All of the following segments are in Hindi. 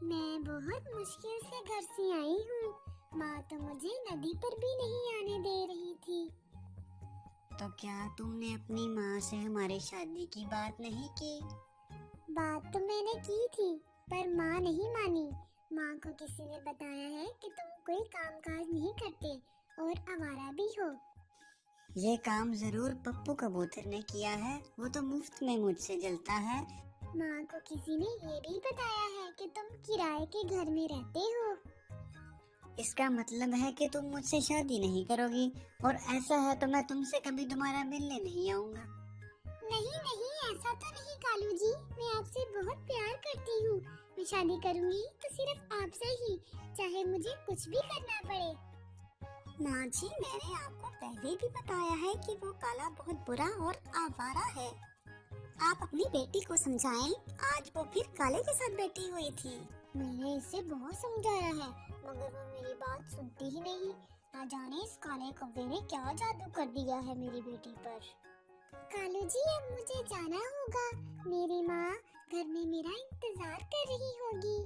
मैं बहुत मुश्किल से घर से आई हूँ। माँ तो मुझे नदी पर भी नहीं आने दे रही थी। तो क्या तुमने अपनी माँ से हमारी शादी की बात नहीं की? बात तो मैंने की थी, पर माँ नहीं मानी। माँ को किसी ने बताया है कि तुम कोई कामकाज नहीं करते और आवारा भी हो। ये काम जरूर पप्पू कबूतर ने किया है, वो तो मुफ्त में मुझसे जलता है। माँ को किसी ने ये भी बताया है कि तुम किराए के घर में रहते हो। इसका मतलब है कि तुम मुझसे शादी नहीं करोगी, और ऐसा है तो मैं तुमसे कभी दोबारा मिलने नहीं आऊंगा। नहीं नहीं, ऐसा तो नहीं कालू जी। मैं आपसे बहुत प्यार करती हूँ। मैं शादी करूँगी तो सिर्फ आपसे ही, चाहे मुझे कुछ भी करना पड़े। माँ जी, मैंने आपको पहले भी बताया है कि वो काला बहुत बुरा और आवारा है। आप अपनी बेटी को समझाएं, आज वो फिर काले के साथ बैठी हुई थी। मैंने इसे बहुत समझाया है, मगर वो मेरी बात सुनती ही नहीं। ना जाने इस काले कौवे ने क्या जादू कर दिया है मेरी बेटी पर। कालू जी, अब मुझे जाना होगा। मेरी माँ घर में मेरा इंतजार कर रही होगी।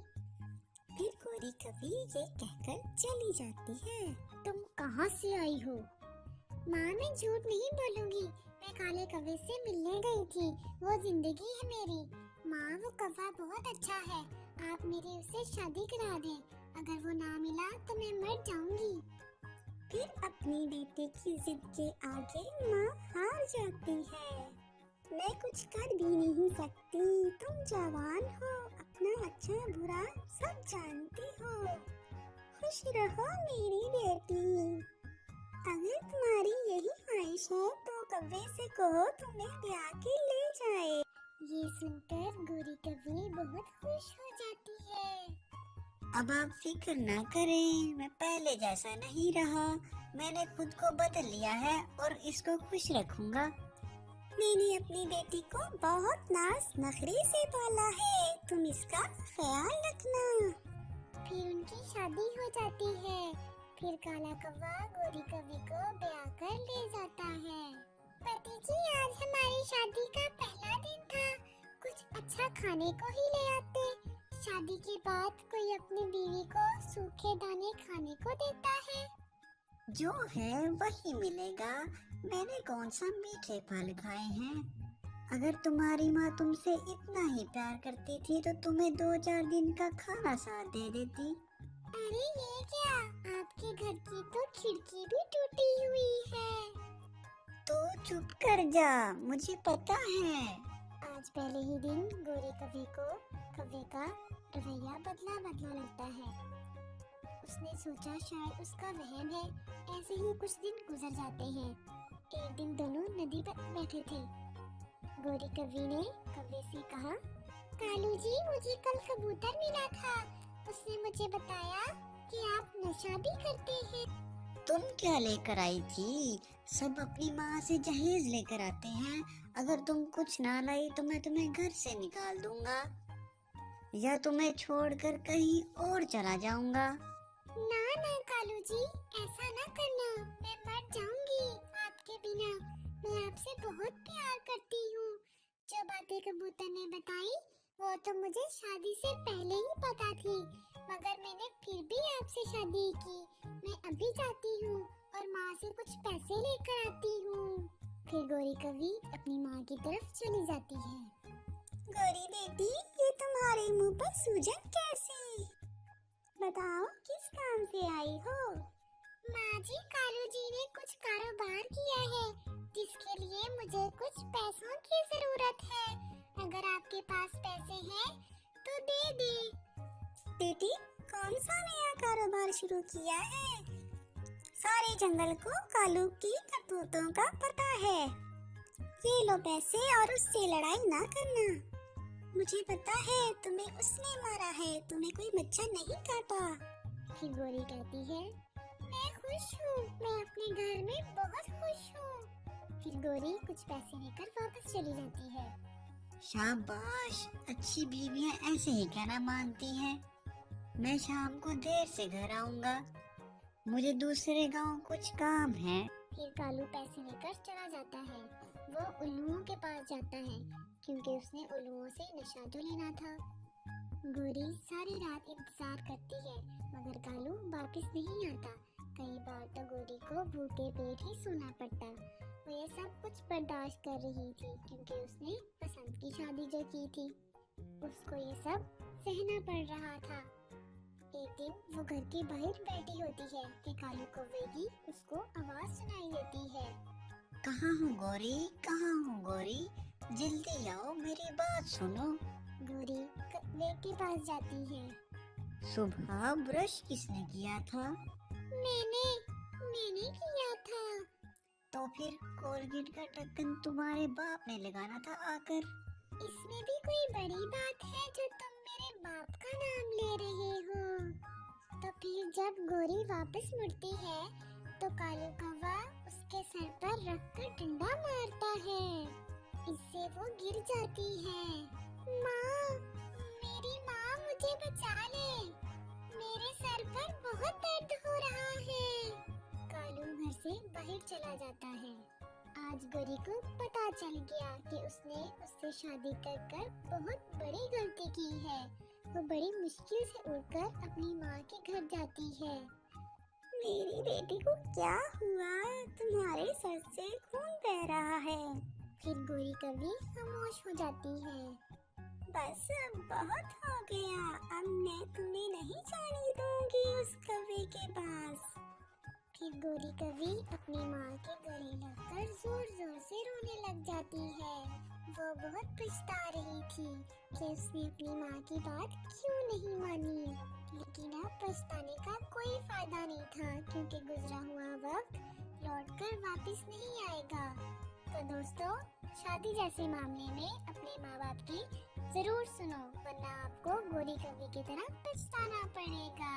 फिर गोरी कभी ये कहकर चली जाती है। तुम कहाँ से आई हो? माँ, मैं झूठ नहीं बोलूंगी। मैं काले कौवे से मिलने गई थी। वो जिंदगी है मेरी। माँ, वो कौवा बहुत अच्छा है। आप मेरी उससे शादी करा दें। अगर वो ना मिला तो मैं मर जाऊंगी। फिर अपनी बेटी की जिद के आगे माँ हार जाती है। मैं कुछ कर भी नहीं सकती, तुम जवान हो, अपना अच्छा बुरा सब जानती हो। खुश रहो मेरी बेटी। अगर तुम्हारी यही ख्वाहिश है तो कव्वे से कहो तुम्हें ब्याह के ले जाए। ये सुनकर गोरी कौवी बहुत खुश हो जाती है। अब आप फिक्र ना करें, मैं पहले जैसा नहीं रहा। मैंने खुद को बदल लिया है और इसको खुश रखूंगा। मैंने अपनी बेटी को बहुत नाज नखरे से पाला है, तुम इसका ख्याल रखना। फिर उनकी शादी हो जाती है। फिर काला कौवा गोरी कौवी को ब्याह कर ले जाता है। पति जी, आज हमारी शादी का पहला दिन था। कुछ अच्छा खाने को ही ले आते। शादी के बाद कोई अपनी बीवी को सूखे दाने खाने को देता है। जो है वही मिलेगा। मैंने कौन सा मीठे फल खाए हैं। अगर तुम्हारी माँ तुमसे इतना ही प्यार करती थी तो तुम्हें 2-4 दिन का खाना साथ दे देती। अरे ये क्या, आपके घर की तो खिड़की भी टूटी हुई है। तो चुप कर जा, मुझे पता है। आज पहले ही दिन गोरी कौवे को कौवे का रवैया बदला बदला लगता है। उसने सोचा शायद उसका वहम है। ऐसे ही कुछ दिन गुजर जाते हैं। एक दिन दोनों नदी पर बैठे थे। गोरी कौवी ने कौवे से कहा, कालू जी, मुझे कल कबूतर मिला था। उसने मुझे बताया कि आप नशा भी करते हैं। तुम क्या लेकर आई थी? सब अपनी माँ से जहेज लेकर आते हैं। अगर तुम कुछ ना लाई तो मैं तुम्हें घर से निकाल दूंगा या तुम्हें छोड़कर कहीं और चला जाऊंगा। ना ना कालू जी, ऐसा ना करना। मैं मर जाऊंगी आपके बिना। मैं आपसे बहुत प्यार करती हूँ। जो बातें कबूतर ने बताई वो तो मुझे शादी से पहले ही पता थी, मगर मैंने फिर भी आपसे शादी की। मैं अभी जाती हूँ और माँ से कुछ पैसे लेकर आती हूँ। फिर गोरी कौवी अपनी माँ की तरफ चली जाती है। गोरी बेटी, ये तुम्हारे मुंह पर सूजन कैसी? बताओ किस काम से आई हो? माँ जी, कालू जी ने कुछ कारोबार किया है, जिसके लिए मुझे कुछ पैसों की जरूरत है। अगर आपके पास पैसे हैं तो दे दे। बेटी, कौन सा नया कारोबार शुरू किया है? सारे जंगल को कालू की करतूतों का पता है। ये लो पैसे और उससे लड़ाई ना करना। मुझे पता है तुम्हें उसने मारा है, तुम्हें कोई मच्छर नहीं काटा। फिर गोरी कहती है, मैं खुश हूँ, मैं अपने घर में बहुत खुश हूँ। फिर गोरी कुछ पैसे लेकर वापस चली जाती है। शाबाश, अच्छी बीवियां ऐसे ही कहना मानती हैं। मैं शाम को देर से घर आऊंगा, मुझे दूसरे गांव कुछ काम है। फिर कालू पैसे लेकर चला जाता है। वो उल्लुओं के पास जाता है, क्योंकि उसने उल्लुओं से नशा तो लेना था। गोरी सारी रात इंतजार करती है मगर कालू वापस नहीं आता। कई बार तो गोरी को भूखे पेट ही सोना पड़ता। वो ये सब कुछ बर्दाश्त कर रही थी क्योंकि उसने पसंद की शादी जो की थी उसको ये सब सहना पड़ रहा था। एक दिन वो घर के बाहर बैठी होती है कि कालू कौवे की उसको आवाज सुनाई देती है। कहाँ हो गोरी, कहाँ हो गोरी, जल्दी आओ, मेरी बात सुनो। गोरी कौवे के पास जाती है। सुबह ब्रश किसने किया था? मैंने किया था। तो फिर कोलगेट का ढक्कन तुम्हारे बाप ने लगाना था आकर। इसमें भी कोई बड़ी बात है जो तुम मेरे बाप का नाम ले रहे हो? तो फिर जब गोरी वापस मुड़ती है तो कालू कौवा उसके सर पर रखकर डंडा मारता है। इससे वो गिर जाती है। माँ, मेरी माँ मुझे बचा ले, मेरे सर पर बहुत दर्द हो रहा है। कालू घर से बाहर चला जाता है। आज गोरी को पता चल गया कि उसने उससे शादी कर बहुत बड़ी गलती की है। वो बड़ी मुश्किल से उड़कर अपनी माँ के घर जाती है। मेरी बेटी को क्या हुआ? तुम्हारे सर से खून बह रहा है। फिर गोरी कभी खामोश हो जाती है। बस अब बहुत हो गया, अब मैं तुम्हें नहीं जाने दूंगी उस कौवे के पास। फिर गोरी कभी अपनी माँ के गले लगकर जोर जोर से रोने लग जाती है। वो बहुत पछता रही थी कि उसने अपनी माँ की बात क्यों नहीं मानी। लेकिन अब पछताने का कोई फायदा नहीं था क्योंकि गुजरा हुआ वक्त लौटकर वापस नहीं आएगा। तो दोस्तों, शादी जैसे मामले में अपने माँ बाप की जरूर सुनो, वरना आपको गोरी कौवे की तरह पछताना पड़ेगा।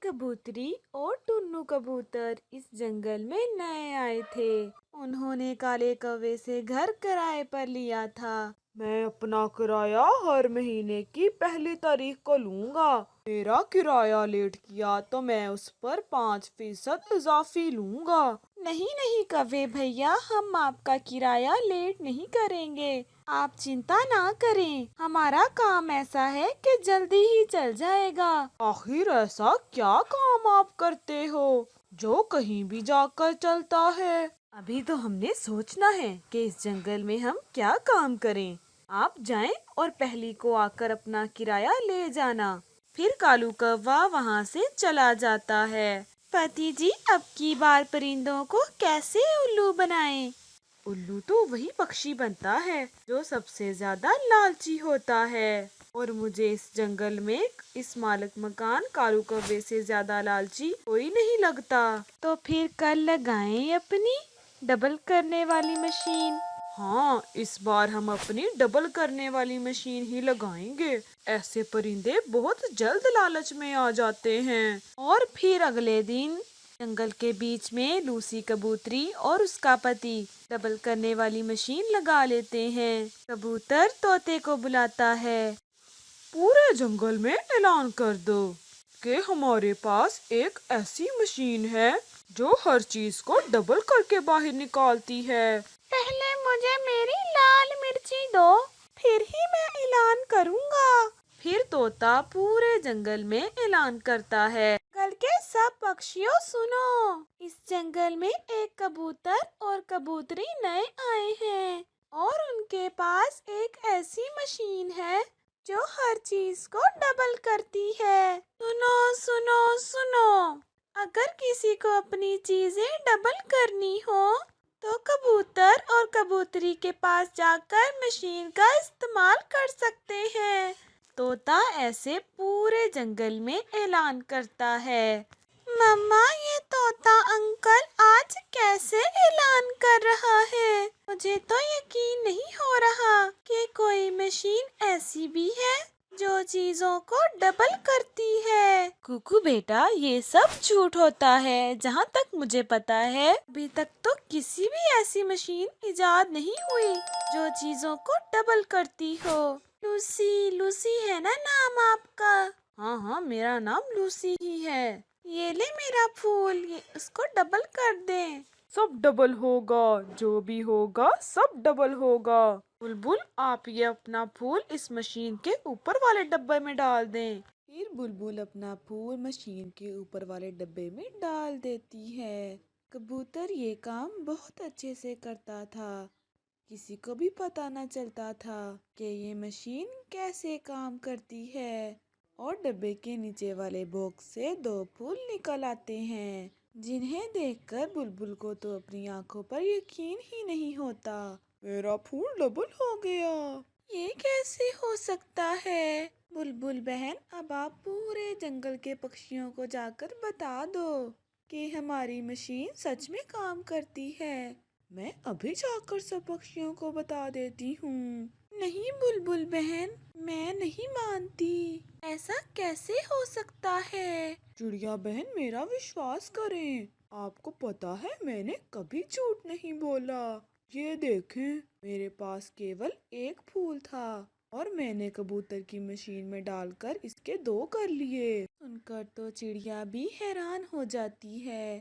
कबूतरी और टुन्नू कबूतर इस जंगल में नए आए थे। उन्होंने काले कौवे से घर किराए पर लिया था। मैं अपना किराया हर महीने की पहली तारीख को लूंगा। मेरा किराया लेट किया तो मैं उस पर 5% इजाफी लूंगा। नहीं नहीं कौवे भैया, हम आपका किराया लेट नहीं करेंगे। आप चिंता ना करें, हमारा काम ऐसा है कि जल्दी ही चल जाएगा। आखिर ऐसा क्या काम आप करते हो जो कहीं भी जाकर चलता है? अभी तो हमने सोचना है कि इस जंगल में हम क्या काम करें। आप जाएं और पहली को आकर अपना किराया ले जाना। फिर कालू कौवा वहाँ से चला जाता है। पति जी, अब की बार परिंदों को कैसे उल्लू बनाएं? उल्लू तो वही पक्षी बनता है जो सबसे ज्यादा लालची होता है, और मुझे इस जंगल में इस मालिक मकान कालू कौवे से ज्यादा लालची कोई नहीं लगता। तो फिर कल लगाएं अपनी डबल करने वाली मशीन। हाँ, इस बार हम अपनी डबल करने वाली मशीन ही लगाएंगे। ऐसे परिंदे बहुत जल्द लालच में आ जाते हैं। और फिर अगले दिन जंगल के बीच में लूसी कबूतरी और उसका पति डबल करने वाली मशीन लगा लेते हैं। कबूतर तोते को बुलाता है। पूरे जंगल में ऐलान कर दो कि हमारे पास एक ऐसी मशीन है जो हर चीज को डबल करके बाहर निकालती है। पहले मुझे मेरी लाल मिर्ची दो, फिर ही मैं ऐलान करूँगा। फिर तोता पूरे जंगल में ऐलान करता है। जंगल के सब पक्षियों सुनो, इस जंगल में एक कबूतर और कबूतरी नए आए हैं और उनके पास एक ऐसी मशीन है जो हर चीज को डबल करती है। सुनो सुनो सुनो, अगर किसी को अपनी चीजें डबल करनी हो तो कबूतर और कबूतरी के पास जाकर मशीन का इस्तेमाल कर सकते हैं। तोता ऐसे पूरे जंगल में ऐलान करता है। मम्मा, ये तोता अंकल आज कैसे ऐलान कर रहा है? मुझे तो यकीन नहीं हो रहा कि कोई मशीन ऐसी भी है जो चीजों को डबल करती है। कुकू बेटा, ये सब झूठ होता है। जहाँ तक मुझे पता है अभी तक तो किसी भी ऐसी मशीन इजाद नहीं हुई जो चीजों को डबल करती हो। लूसी, लूसी है ना नाम आपका? हाँ हाँ, मेरा नाम लूसी ही है। ये ले मेरा फूल, ये उसको डबल कर दे। सब डबल होगा, जो भी होगा सब डबल होगा। बुलबुल, आप ये अपना फूल इस मशीन के ऊपर वाले डब्बे में डाल दें। फिर बुलबुल अपना फूल मशीन के ऊपर वाले डब्बे में डाल देती है। कबूतर ये काम बहुत अच्छे से करता था। किसी को भी पता न चलता था कि ये मशीन कैसे काम करती है। और डब्बे के नीचे वाले बॉक्स से 2 फूल निकल आते हैं, जिन्हें देखकर बुलबुल को तो अपनी आंखों पर यकीन ही नहीं होता। मेरा फूल डबल हो गया। ये कैसे हो सकता है? बुलबुल बहन, अब आप पूरे जंगल के पक्षियों को जाकर बता दो कि हमारी मशीन सच में काम करती है। मैं अभी जाकर सब पक्षियों को बता देती हूँ। नहीं बुलबुल बहन, मैं नहीं मानती। ऐसा कैसे हो सकता है? चिड़िया बहन, मेरा विश्वास करें। आपको पता है मैंने कभी झूठ नहीं बोला। ये देखें, मेरे पास केवल 1 फूल था और मैंने कबूतर की मशीन में डालकर इसके 2 कर लिए। सुनकर तो चिड़िया भी हैरान हो जाती है।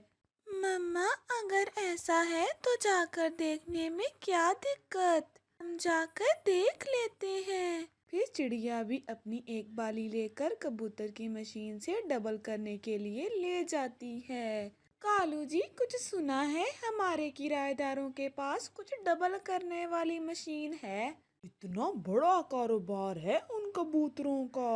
मम्मा, अगर ऐसा है तो जाकर देखने में क्या दिक्कत? हम जाकर देख लेते हैं। फिर चिड़िया भी अपनी एक बाली लेकर कबूतर की मशीन से डबल करने के लिए ले जाती है। कालू जी, कुछ सुना है हमारे किराएदारों के पास कुछ डबल करने वाली मशीन है? इतना बड़ा कारोबार है उन कबूतरों का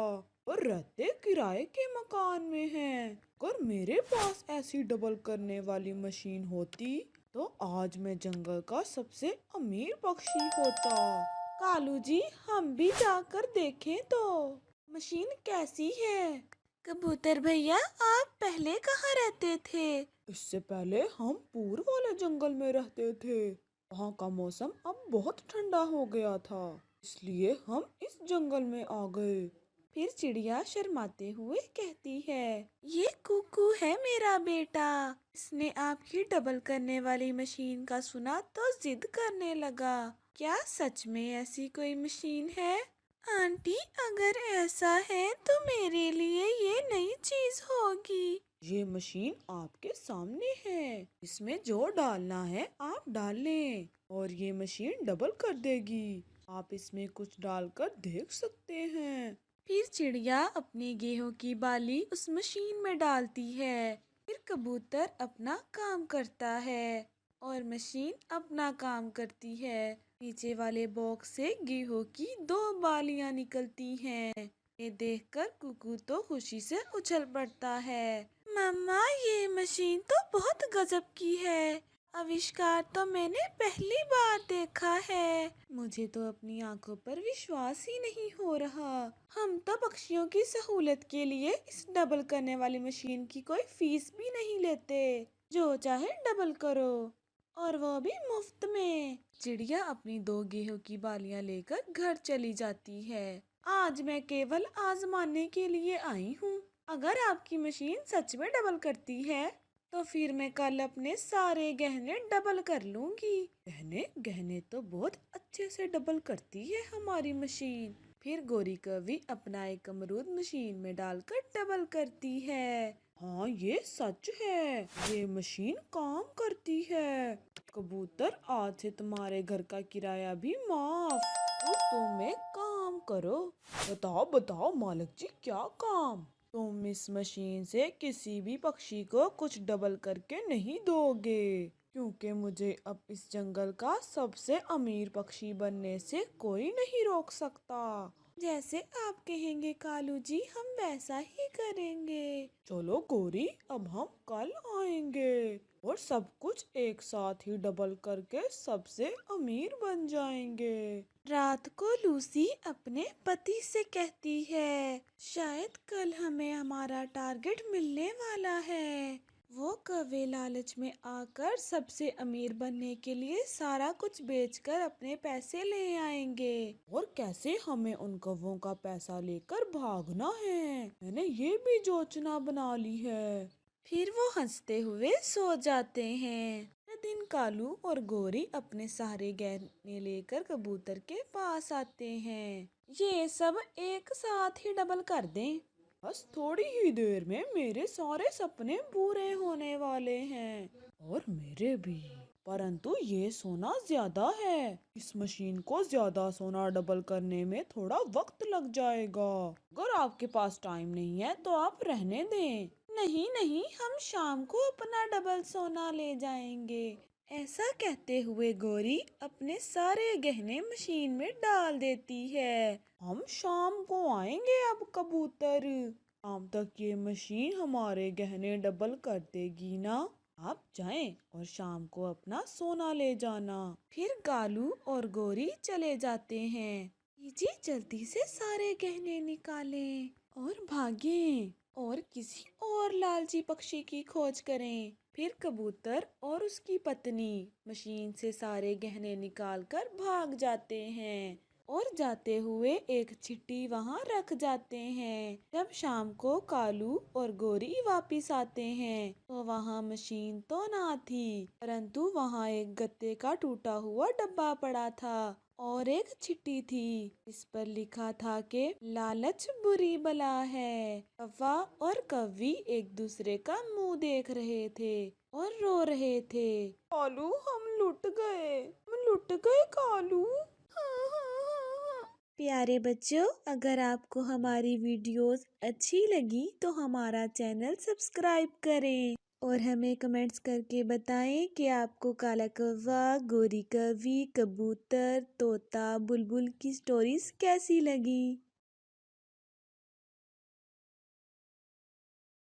और रहते किराए के मकान में हैं। अगर मेरे पास ऐसी डबल करने वाली मशीन होती तो आज मैं जंगल का सबसे अमीर पक्षी होता। कालू जी, हम भी जाकर देखें तो मशीन कैसी है। कबूतर भैया, आप पहले कहाँ रहते थे? इससे पहले हम पूर्व वाले जंगल में रहते थे। वहाँ का मौसम अब बहुत ठंडा हो गया था, इसलिए हम इस जंगल में आ गए। फिर चिड़िया शर्माते हुए कहती है, ये कुकू है मेरा बेटा। इसने आपकी डबल करने वाली मशीन का सुना तो जिद करने लगा। क्या सच में ऐसी कोई मशीन है? आंटी, अगर ऐसा है तो मेरे लिए ये नई चीज होगी। ये मशीन आपके सामने है। इसमें जो डालना है आप डाल लें और ये मशीन डबल कर देगी। आप इसमें कुछ डालकर देख सकते हैं। फिर चिड़िया अपनी गेहूं की बाली उस मशीन में डालती है। फिर कबूतर अपना काम करता है और मशीन अपना काम करती है। नीचे वाले बॉक्स से गेहूं की 2 बालियां निकलती हैं। ये देखकर कुकू तो खुशी से उछल पड़ता है। मम्मा, ये मशीन तो बहुत गजब की है। आविष्कार तो मैंने पहली बार देखा है। मुझे तो अपनी आंखों पर विश्वास ही नहीं हो रहा। हम तो पक्षियों की सहूलत के लिए इस डबल करने वाली मशीन की कोई फीस भी नहीं लेते। जो चाहे डबल करो, और वो भी मुफ्त में। चिड़िया अपनी 2 गेहूं की बालियां लेकर घर चली जाती है। आज मैं केवल आजमाने के लिए आई हूँ। अगर आपकी मशीन सच में डबल करती है तो फिर मैं कल अपने सारे गहने डबल कर लूंगी। गहने तो बहुत अच्छे से डबल करती है हमारी मशीन। फिर गोरी कवि अपना एक अमरूद मशीन में डालकर डबल करती है। हाँ, ये सच है, ये मशीन काम करती है। कबूतर, आज से तुम्हारे घर का किराया भी माफ। तो तुम एक काम करो। बताओ बताओ मालिक जी, क्या काम? तुम इस मशीन से किसी भी पक्षी को कुछ डबल करके नहीं दोगे, क्योंकि मुझे अब इस जंगल का सबसे अमीर पक्षी बनने से कोई नहीं रोक सकता। जैसे आप कहेंगे कालू जी, हम वैसा ही करेंगे। चलो गोरी, अब हम कल आएंगे और सब कुछ एक साथ ही डबल करके सबसे अमीर बन जाएंगे। रात को लूसी अपने पति से कहती है, शायद कल हमें हमारा टारगेट मिलने वाला है। वो कौवे लालच में आकर सबसे अमीर बनने के लिए सारा कुछ बेचकर अपने पैसे ले आएंगे। और कैसे हमें उन कौवों का पैसा लेकर भागना है, मैंने ये भी योजना बना ली है। फिर वो हंसते हुए सो जाते हैं। दिन कालू और गोरी अपने सारे गहने लेकर कबूतर के पास आते हैं। ये सब एक साथ ही डबल कर दें। बस थोड़ी ही देर में मेरे सारे सपने पूरे होने वाले हैं और मेरे भी। परंतु ये सोना ज्यादा है। इस मशीन को ज्यादा सोना डबल करने में थोड़ा वक्त लग जाएगा। अगर आपके पास टाइम नहीं है तो आप रहने दें। नहीं नहीं, हम शाम को अपना डबल सोना ले जाएंगे। ऐसा कहते हुए गौरी अपने सारे गहने मशीन में डाल देती है। हम शाम को आएंगे अब कबूतर। शाम तक ये मशीन हमारे गहने डबल कर देगी ना। आप जाएं और शाम को अपना सोना ले जाना। फिर कालू और गौरी चले जाते हैं। जी जल्दी से सारे गहने निकालें और भागें और किसी और लालची पक्षी की खोज करें। फिर कबूतर और उसकी पत्नी मशीन से सारे गहने निकालकर भाग जाते हैं और जाते हुए एक चिट्ठी वहां रख जाते हैं। जब शाम को कालू और गौरी वापिस आते हैं तो वहां मशीन तो ना थी, परंतु वहां एक गत्ते का टूटा हुआ डब्बा पड़ा था और एक चिट्ठी थी। इस पर लिखा था कि लालच बुरी बला है। कौवा और कौवी एक दूसरे का मुंह देख रहे थे और रो रहे थे। कालू, हम लुट गए कालू। प्यारे बच्चों, अगर आपको हमारी वीडियोस अच्छी लगी तो हमारा चैनल सब्सक्राइब करें और हमें कमेंट्स करके बताएं कि आपको काला कौवा, गोरी कौवी, कबूतर, तोता, बुलबुल की स्टोरीज कैसी लगी।